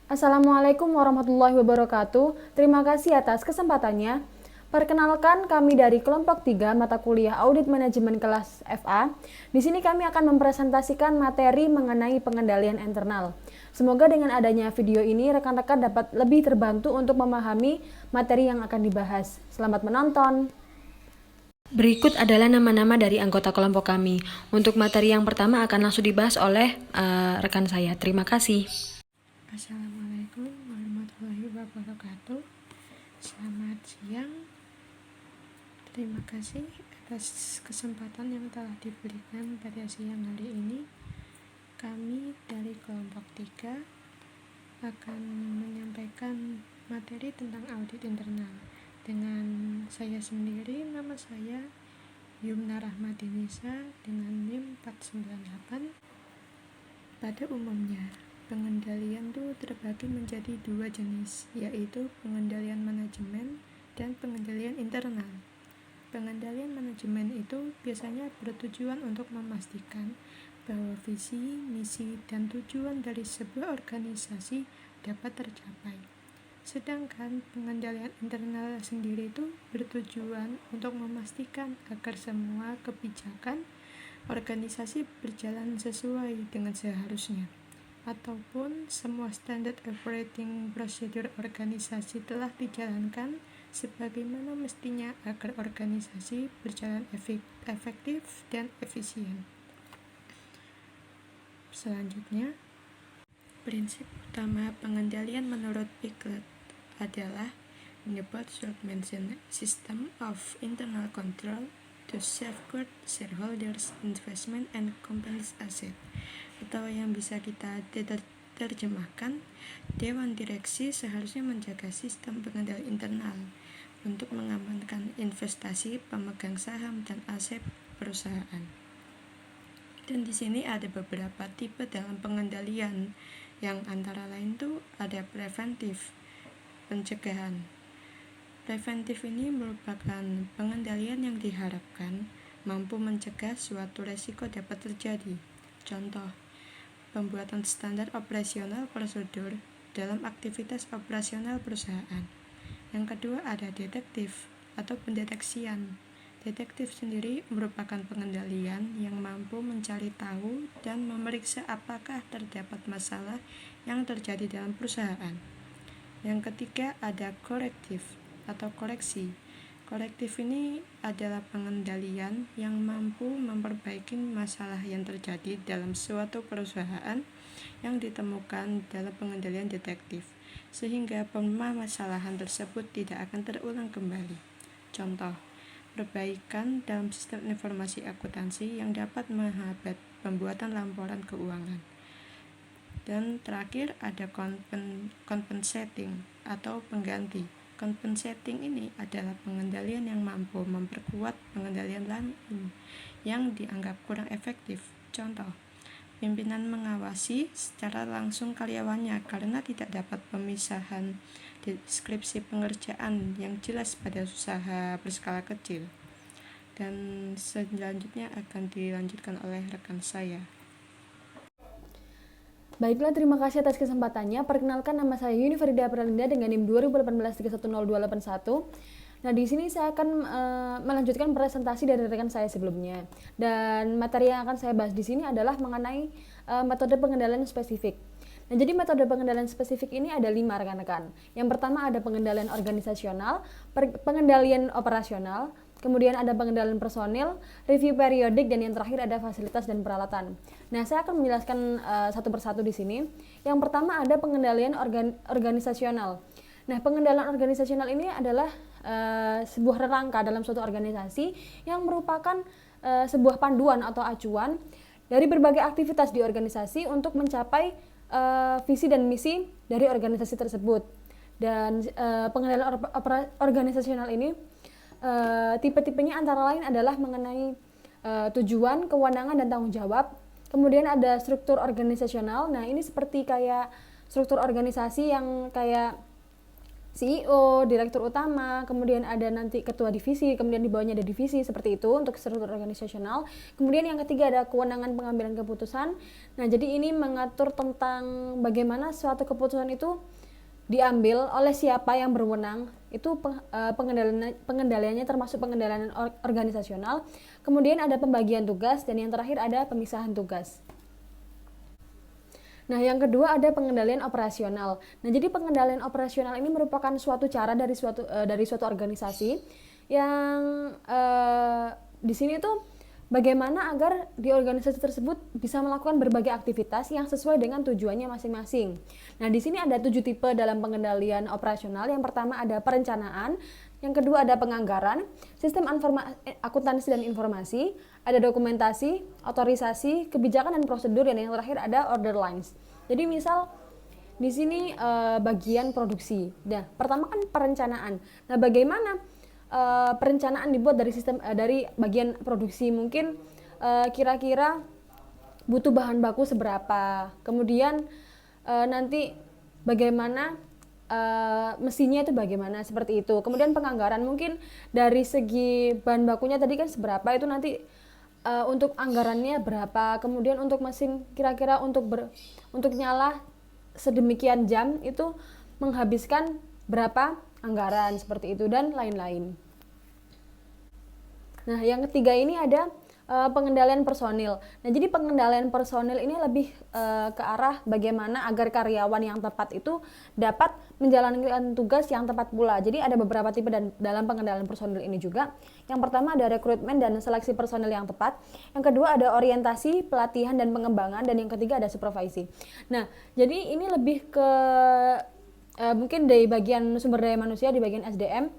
Assalamualaikum warahmatullahi wabarakatuh. Terima kasih atas kesempatannya. Perkenalkan, kami dari kelompok 3 mata kuliah Audit Manajemen kelas FA. Di sini kami akan mempresentasikan materi mengenai pengendalian internal. Semoga dengan adanya video ini rekan-rekan dapat lebih terbantu untuk memahami materi yang akan dibahas. Selamat menonton. Berikut adalah nama-nama dari anggota kelompok kami. Untuk materi yang pertama akan langsung dibahas oleh rekan saya. Terima kasih. Assalamualaikum warahmatullahi wabarakatuh. Selamat siang. Terima kasih atas kesempatan yang telah diberikan pada siang hari ini. Kami dari kelompok 3 akan menyampaikan materi tentang audit internal. Dengan saya sendiri, nama saya Yumna Rahmadinisa dengan NIM 498. Pada umumnya, pengendalian itu terbagi menjadi dua jenis, yaitu pengendalian manajemen dan pengendalian internal. Pengendalian manajemen itu biasanya bertujuan untuk memastikan bahwa visi, misi, dan tujuan dari sebuah organisasi dapat tercapai. Sedangkan pengendalian internal sendiri itu bertujuan untuk memastikan agar semua kebijakan organisasi berjalan sesuai dengan seharusnya, ataupun semua standar operating procedure organisasi telah dijalankan sebagaimana mestinya agar organisasi berjalan efektif dan efisien. Selanjutnya, prinsip utama pengendalian menurut Piglet adalah Newport should maintain system of internal control to safeguard shareholders' investment and company's asset, atau yang bisa kita terjemahkan, Dewan Direksi seharusnya menjaga sistem pengendalian internal untuk mengamankan investasi pemegang saham dan aset perusahaan. Dan di sini ada beberapa tipe dalam pengendalian, yang antara lain itu ada preventif, pencegahan. Preventif ini merupakan pengendalian yang diharapkan mampu mencegah suatu resiko dapat terjadi. Contoh, pembuatan standar operasional prosedur dalam aktivitas operasional perusahaan. Yang kedua ada detektif atau pendeteksian. Detektif sendiri merupakan pengendalian yang mampu mencari tahu dan memeriksa apakah terdapat masalah yang terjadi dalam perusahaan. Yang ketiga ada korektif atau koreksi. Korektif ini adalah pengendalian yang mampu memperbaiki masalah yang terjadi dalam suatu perusahaan yang ditemukan dalam pengendalian detektif, sehingga permasalahan tersebut tidak akan terulang kembali. Contoh, perbaikan dalam sistem informasi akuntansi yang dapat menghambat pembuatan laporan keuangan. Dan terakhir ada compensating atau pengganti. Compensating ini adalah pengendalian yang mampu memperkuat pengendalian lain yang dianggap kurang efektif. Contoh, pimpinan mengawasi secara langsung karyawannya karena tidak dapat pemisahan deskripsi pengerjaan yang jelas pada usaha berskala kecil. Dan selanjutnya akan dilanjutkan oleh rekan saya. Baiklah, terima kasih atas kesempatannya. Perkenalkan, nama saya Yuni Farida Pralinda dengan NIM 2018-310281. Nah, di sini saya akan melanjutkan presentasi dari rekan saya sebelumnya. Dan materi yang akan saya bahas di sini adalah mengenai metode pengendalian spesifik. Nah, jadi metode pengendalian spesifik ini ada 5 rekan-rekan. Yang pertama ada pengendalian organisasional, pengendalian operasional, kemudian ada pengendalian personil, review periodik, dan yang terakhir ada fasilitas dan peralatan. Nah, saya akan menjelaskan satu persatu di sini. Yang pertama ada pengendalian organisasional. Nah, pengendalian organisasional ini adalah sebuah rangka dalam suatu organisasi yang merupakan sebuah panduan atau acuan dari berbagai aktivitas di organisasi untuk mencapai visi dan misi dari organisasi tersebut. Dan pengendalian organisasional ini tipe-tipenya antara lain adalah mengenai tujuan, kewenangan, dan tanggung jawab. Kemudian ada struktur organisasional. Nah, ini seperti kayak struktur organisasi yang kayak CEO, direktur utama, kemudian ada nanti ketua divisi, kemudian di bawahnya ada divisi, seperti itu untuk struktur organisasional. Kemudian yang ketiga ada kewenangan pengambilan keputusan. Nah, jadi ini mengatur tentang bagaimana suatu keputusan itu diambil oleh siapa yang berwenang, itu pengendaliannya termasuk pengendalian organisasional. Kemudian ada pembagian tugas, dan yang terakhir ada pemisahan tugas. Nah, yang kedua ada pengendalian operasional. Nah, jadi pengendalian operasional ini merupakan suatu cara dari suatu organisasi yang di sini tuh bagaimana agar di organisasi tersebut bisa melakukan berbagai aktivitas yang sesuai dengan tujuannya masing-masing. Nah, di sini ada 7 tipe dalam pengendalian operasional. Yang pertama ada perencanaan, yang kedua ada penganggaran, sistem akuntansi dan informasi, ada dokumentasi, otorisasi, kebijakan dan prosedur, dan yang terakhir ada order lines. Jadi misal di sini bagian produksi. Nah, pertama kan perencanaan. Nah, bagaimana perencanaan dibuat dari bagian produksi? Mungkin kira-kira butuh bahan baku seberapa. Kemudian nanti bagaimana mesinnya itu bagaimana, seperti itu. Kemudian penganggaran, mungkin dari segi bahan bakunya tadi kan seberapa, itu nanti untuk anggarannya berapa. Kemudian untuk mesin kira-kira untuk nyala sedemikian jam itu menghabiskan berapa anggaran, seperti itu, dan lain-lain. Nah, yang ketiga ini ada pengendalian personil. Nah, jadi pengendalian personil ini lebih ke arah bagaimana agar karyawan yang tepat itu dapat menjalankan tugas yang tepat pula. Jadi ada beberapa tipe dalam pengendalian personil ini juga. Yang pertama ada rekrutmen dan seleksi personil yang tepat. Yang kedua ada orientasi, pelatihan dan pengembangan, dan yang ketiga ada supervisi. Nah, jadi ini lebih ke mungkin dari bagian sumber daya manusia, di bagian SDM.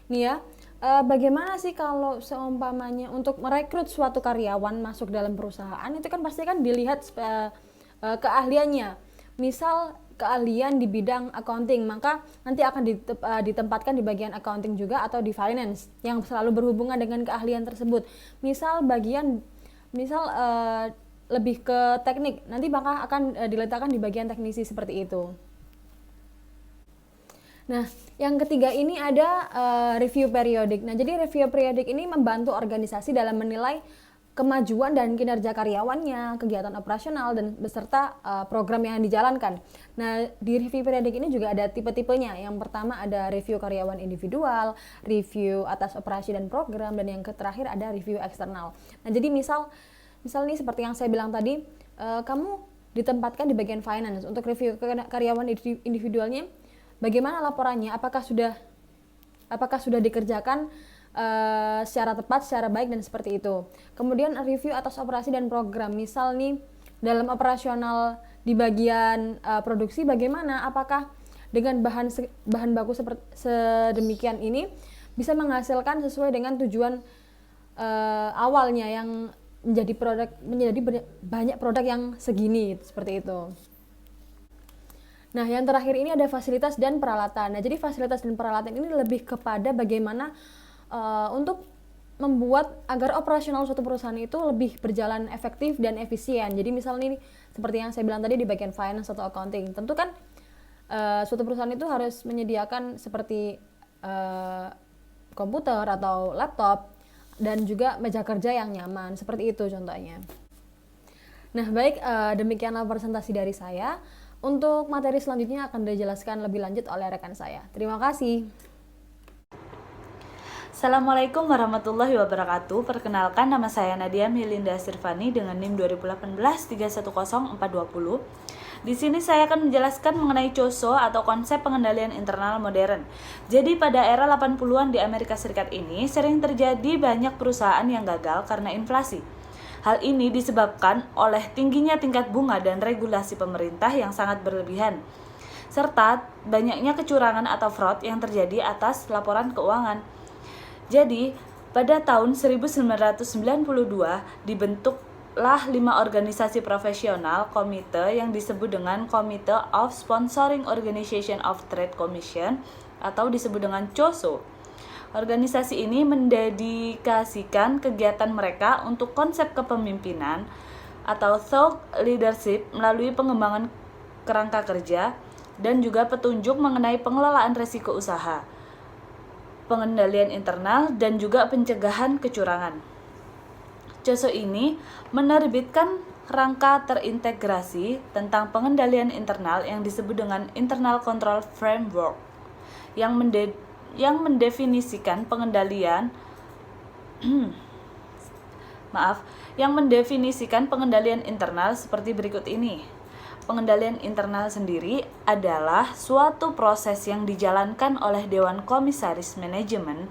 Nih ya. Bagaimana sih kalau seumpamanya untuk merekrut suatu karyawan masuk dalam perusahaan, itu kan pasti kan dilihat keahliannya. Misal keahlian di bidang accounting, maka nanti akan ditempatkan di bagian accounting juga atau di finance yang selalu berhubungan dengan keahlian tersebut. Misal lebih ke teknik, nanti maka akan diletakkan di bagian teknisi, seperti itu. Nah, yang ketiga ini ada review periodik. Nah, jadi review periodik ini membantu organisasi dalam menilai kemajuan dan kinerja karyawannya, kegiatan operasional, dan beserta program yang dijalankan. Nah, di review periodik ini juga ada tipe-tipenya. Yang pertama ada review karyawan individual, review atas operasi dan program, dan yang terakhir ada review eksternal. Nah, jadi misal nih seperti yang saya bilang tadi, kamu ditempatkan di bagian finance untuk review karyawan individualnya. Bagaimana laporannya? Apakah sudah dikerjakan secara tepat, secara baik, dan seperti itu. Kemudian review atas operasi dan program. Misal nih dalam operasional di bagian produksi, bagaimana? Apakah dengan bahan baku sedemikian ini bisa menghasilkan sesuai dengan tujuan awalnya yang menjadi banyak produk yang segini, seperti itu. Nah, yang terakhir ini ada fasilitas dan peralatan. Nah, jadi fasilitas dan peralatan ini lebih kepada bagaimana untuk membuat agar operasional suatu perusahaan itu lebih berjalan efektif dan efisien. Jadi misalnya ini seperti yang saya bilang tadi di bagian finance atau accounting, tentu kan suatu perusahaan itu harus menyediakan seperti komputer atau laptop dan juga meja kerja yang nyaman, seperti itu contohnya. Nah, baik, demikianlah presentasi dari saya. Untuk materi selanjutnya akan dijelaskan lebih lanjut oleh rekan saya. Terima kasih. Assalamualaikum warahmatullahi wabarakatuh. Perkenalkan, nama saya Nadia Melinda Sirvani dengan NIM 2018310420. Di sini saya akan menjelaskan mengenai COSO atau konsep pengendalian internal modern. Jadi pada era 80-an di Amerika Serikat ini sering terjadi banyak perusahaan yang gagal karena inflasi. Hal ini disebabkan oleh tingginya tingkat bunga dan regulasi pemerintah yang sangat berlebihan, serta banyaknya kecurangan atau fraud yang terjadi atas laporan keuangan. Jadi, pada tahun 1992 dibentuklah 5 organisasi profesional komite yang disebut dengan Committee of Sponsoring Organization of Trade Commission atau disebut dengan COSO. Organisasi ini mendedikasikan kegiatan mereka untuk konsep kepemimpinan atau thought leadership melalui pengembangan kerangka kerja, dan juga petunjuk mengenai pengelolaan risiko usaha, pengendalian internal, dan juga pencegahan kecurangan. COSO ini menerbitkan rangka terintegrasi tentang pengendalian internal yang disebut dengan Internal Control Framework yang mendefinisikan pengendalian internal seperti berikut ini. Pengendalian internal sendiri adalah suatu proses yang dijalankan oleh Dewan Komisaris Manajemen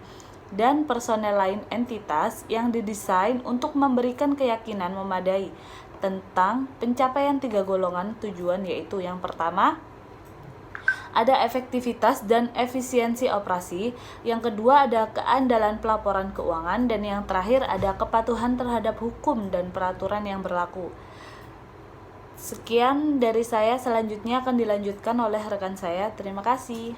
dan personel lain entitas yang didesain untuk memberikan keyakinan memadai tentang pencapaian 3 golongan tujuan, yaitu yang pertama, ada efektivitas dan efisiensi operasi, yang kedua ada keandalan pelaporan keuangan, dan yang terakhir ada kepatuhan terhadap hukum dan peraturan yang berlaku. Sekian dari saya, selanjutnya akan dilanjutkan oleh rekan saya. Terima kasih.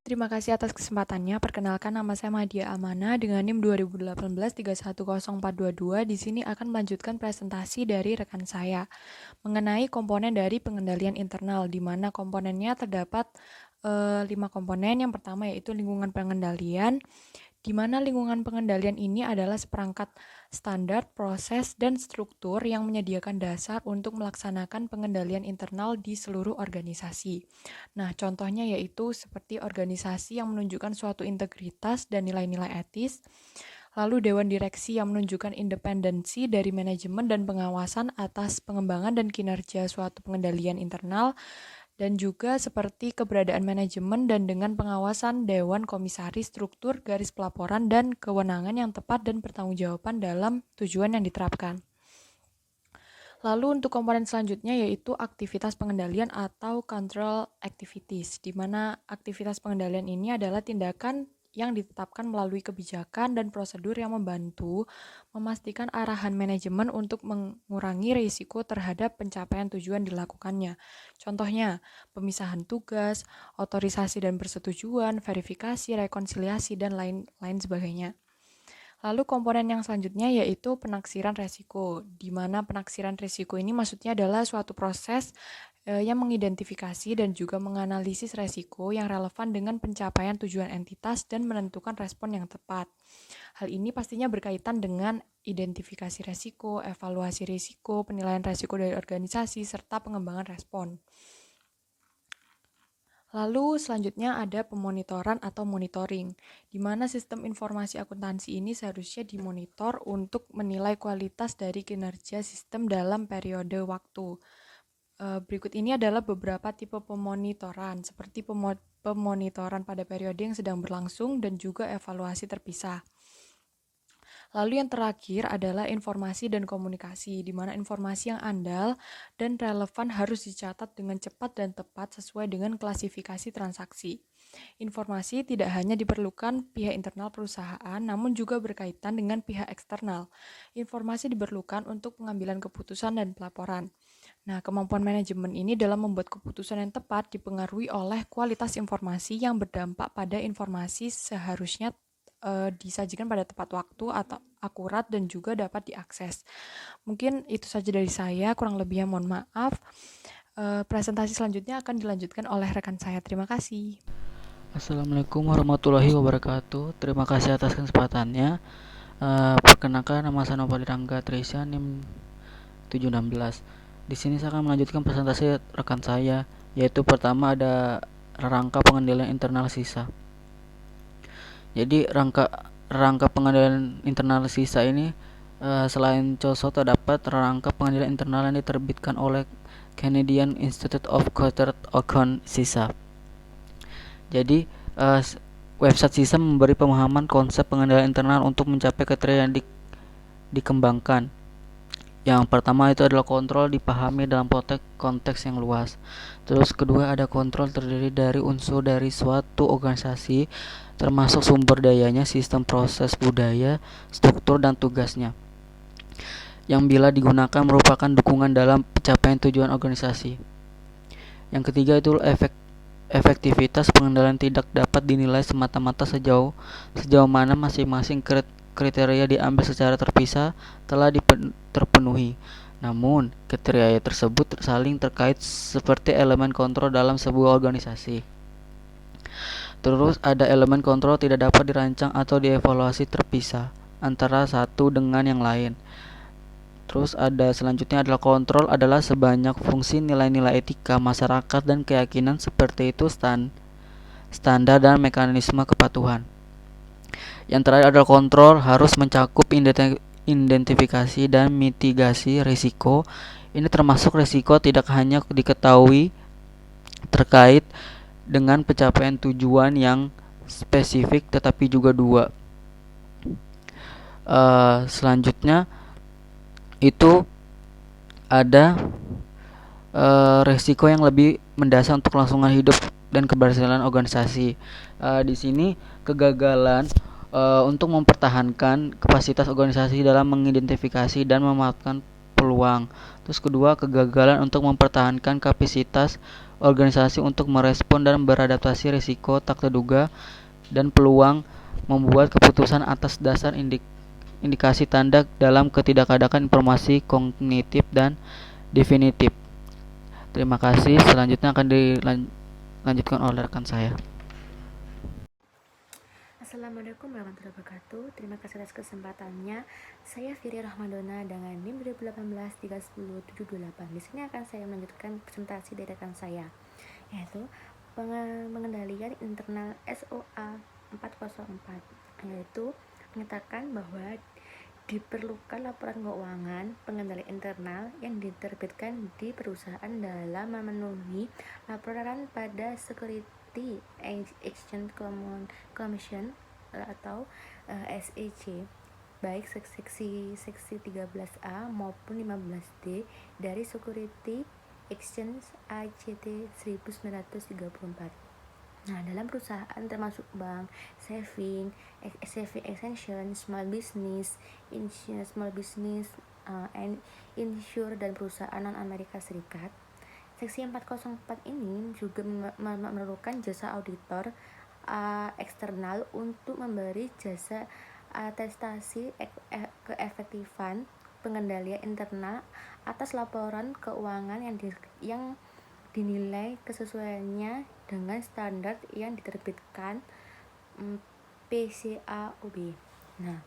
Terima kasih atas kesempatannya. Perkenalkan, nama saya Mahdia Amana dengan NIM 2018-310422. Di sini akan melanjutkan presentasi dari rekan saya mengenai komponen dari pengendalian internal, di mana komponennya terdapat 5 komponen. Yang pertama yaitu lingkungan pengendalian, di mana lingkungan pengendalian ini adalah seperangkat standar, proses, dan struktur yang menyediakan dasar untuk melaksanakan pengendalian internal di seluruh organisasi. Nah, contohnya yaitu seperti organisasi yang menunjukkan suatu integritas dan nilai-nilai etis, lalu dewan direksi yang menunjukkan independensi dari manajemen dan pengawasan atas pengembangan dan kinerja suatu pengendalian internal, dan juga seperti keberadaan manajemen dan dengan pengawasan dewan komisaris, struktur, garis pelaporan, dan kewenangan yang tepat dan pertanggungjawaban dalam tujuan yang diterapkan. Lalu untuk komponen selanjutnya yaitu aktivitas pengendalian atau control activities, di mana aktivitas pengendalian ini adalah tindakan yang ditetapkan melalui kebijakan dan prosedur yang membantu memastikan arahan manajemen untuk mengurangi risiko terhadap pencapaian tujuan dilakukannya. Contohnya, pemisahan tugas, otorisasi dan persetujuan, verifikasi, rekonsiliasi, dan lain sebagainya. Lalu komponen yang selanjutnya yaitu penaksiran resiko, di mana penaksiran resiko ini maksudnya adalah suatu proses yang mengidentifikasi dan juga menganalisis resiko yang relevan dengan pencapaian tujuan entitas dan menentukan respon yang tepat. Hal ini pastinya berkaitan dengan identifikasi resiko, evaluasi risiko, penilaian resiko dari organisasi, serta pengembangan respon. Lalu selanjutnya ada pemonitoran atau monitoring, di mana sistem informasi akuntansi ini seharusnya dimonitor untuk menilai kualitas dari kinerja sistem dalam periode waktu. Berikut ini adalah beberapa tipe pemonitoran, seperti pemonitoran pada periode yang sedang berlangsung dan juga evaluasi terpisah. Lalu yang terakhir adalah informasi dan komunikasi, di mana informasi yang andal dan relevan harus dicatat dengan cepat dan tepat sesuai dengan klasifikasi transaksi. Informasi tidak hanya diperlukan pihak internal perusahaan, namun juga berkaitan dengan pihak eksternal. Informasi diperlukan untuk pengambilan keputusan dan pelaporan. Nah, kemampuan manajemen ini dalam membuat keputusan yang tepat dipengaruhi oleh kualitas informasi yang berdampak pada informasi seharusnya disajikan pada tepat waktu atau akurat dan juga dapat diakses. Mungkin itu saja dari saya, kurang lebihnya mohon maaf. Presentasi selanjutnya akan dilanjutkan oleh rekan saya. Terima kasih. Assalamualaikum warahmatullahi wabarakatuh. Terima kasih atas kesempatannya. Perkenalkan, nama saya Nopali Rangga Trisya, NIM 716. Di sini saya akan melanjutkan presentasi rekan saya, yaitu pertama ada rangka pengendalian internal sisa. Jadi rangka pengendalian internal sisa ini selain COSO terdapat rangka pengendalian internal yang diterbitkan oleh Canadian Institute of Chartered Accountants sisa. Jadi website sisa memberi pemahaman konsep pengendalian internal untuk mencapai kriteria yang dikembangkan. Yang pertama itu adalah kontrol dipahami dalam konteks yang luas. Terus kedua ada kontrol terdiri dari unsur dari suatu organisasi, termasuk sumber dayanya, sistem, proses, budaya, struktur, dan tugasnya, yang bila digunakan merupakan dukungan dalam pencapaian tujuan organisasi. Yang ketiga itu efektivitas pengendalian tidak dapat dinilai semata-mata sejauh mana masing-masing kriteria diambil secara terpisah telah terpenuhi. Namun, kriteria tersebut saling terkait seperti elemen kontrol dalam sebuah organisasi. Terus ada elemen kontrol tidak dapat dirancang atau dievaluasi terpisah antara satu dengan yang lain. Terus ada selanjutnya adalah kontrol adalah sebanyak fungsi nilai-nilai etika masyarakat dan keyakinan seperti itu standar dan mekanisme kepatuhan. Yang terakhir adalah kontrol harus mencakup identifikasi dan mitigasi risiko. Ini termasuk risiko tidak hanya diketahui terkait dengan pencapaian tujuan yang spesifik tetapi juga dua. Selanjutnya itu ada resiko yang lebih mendasar untuk kelangsungan hidup dan keberhasilan organisasi. Di sini kegagalan untuk mempertahankan kapasitas organisasi dalam mengidentifikasi dan memanfaatkan peluang. Terus kedua, kegagalan untuk mempertahankan kapasitas organisasi untuk merespon dan beradaptasi risiko tak terduga dan peluang membuat keputusan atas dasar indikasi tanda dalam ketidakadaan informasi kognitif dan definitif. Terima kasih. Selanjutnya akan dilanjutkan oleh rekan saya. Assalamualaikum warahmatullahi wabarakatuh. Terima kasih atas kesempatannya. Saya Firi Rahmadona dengan NIM 2018-310-728. Di sini akan saya melanjutkan presentasi dari rekan saya, yaitu pengendalian internal SOA 404, yaitu menyatakan bahwa diperlukan laporan keuangan pengendalian internal yang diterbitkan di perusahaan dalam memenuhi laporan pada Security Exchange Commission atau SEC, baik seksi 13A maupun 15D dari Security Exchange ACT 1934. Nah, dalam perusahaan termasuk bank, saving extension, small business, and insure, dan perusahaan non-Amerika Serikat. Seksi 404 ini juga memerlukan jasa auditor eksternal untuk memberi jasa atestasi keefektifan pengendalian internal atas laporan keuangan yang dinilai kesesuaiannya dengan standar yang diterbitkan PCAOB. Nah,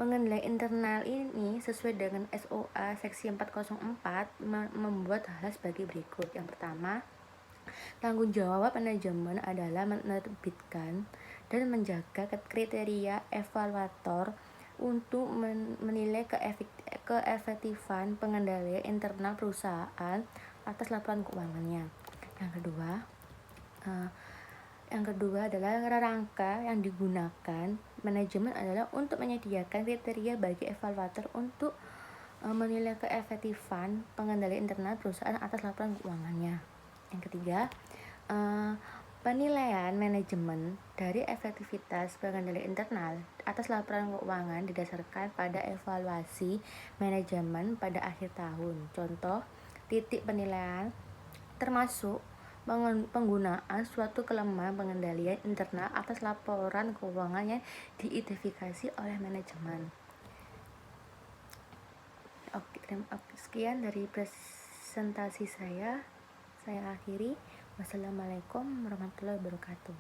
pengendalian internal ini sesuai dengan SOA seksi 404 membuat hal sebagai berikut. Yang pertama, tanggung jawab manajemen adalah menerbitkan dan menjaga kriteria evaluator untuk menilai keefektifan pengendalian internal perusahaan atas laporan keuangannya. Yang kedua adalah rangka yang digunakan manajemen adalah untuk menyediakan kriteria bagi evaluator untuk menilai keefektifan pengendalian internal perusahaan atas laporan keuangannya. Yang ketiga, penilaian manajemen dari efektivitas pengendalian internal atas laporan keuangan didasarkan pada evaluasi manajemen pada akhir tahun. Contoh titik penilaian termasuk penggunaan suatu kelemahan pengendalian internal atas laporan keuangan yang diidentifikasi oleh manajemen. Oke, sekian dari presentasi saya akhiri. Wassalamualaikum warahmatullahi wabarakatuh.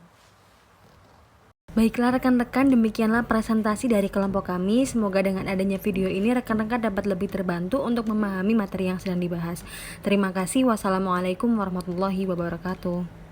Baiklah rekan-rekan, demikianlah presentasi dari kelompok kami. Semoga dengan adanya video ini rekan-rekan dapat lebih terbantu untuk memahami materi yang sedang dibahas. Terima kasih. Wassalamualaikum warahmatullahi wabarakatuh.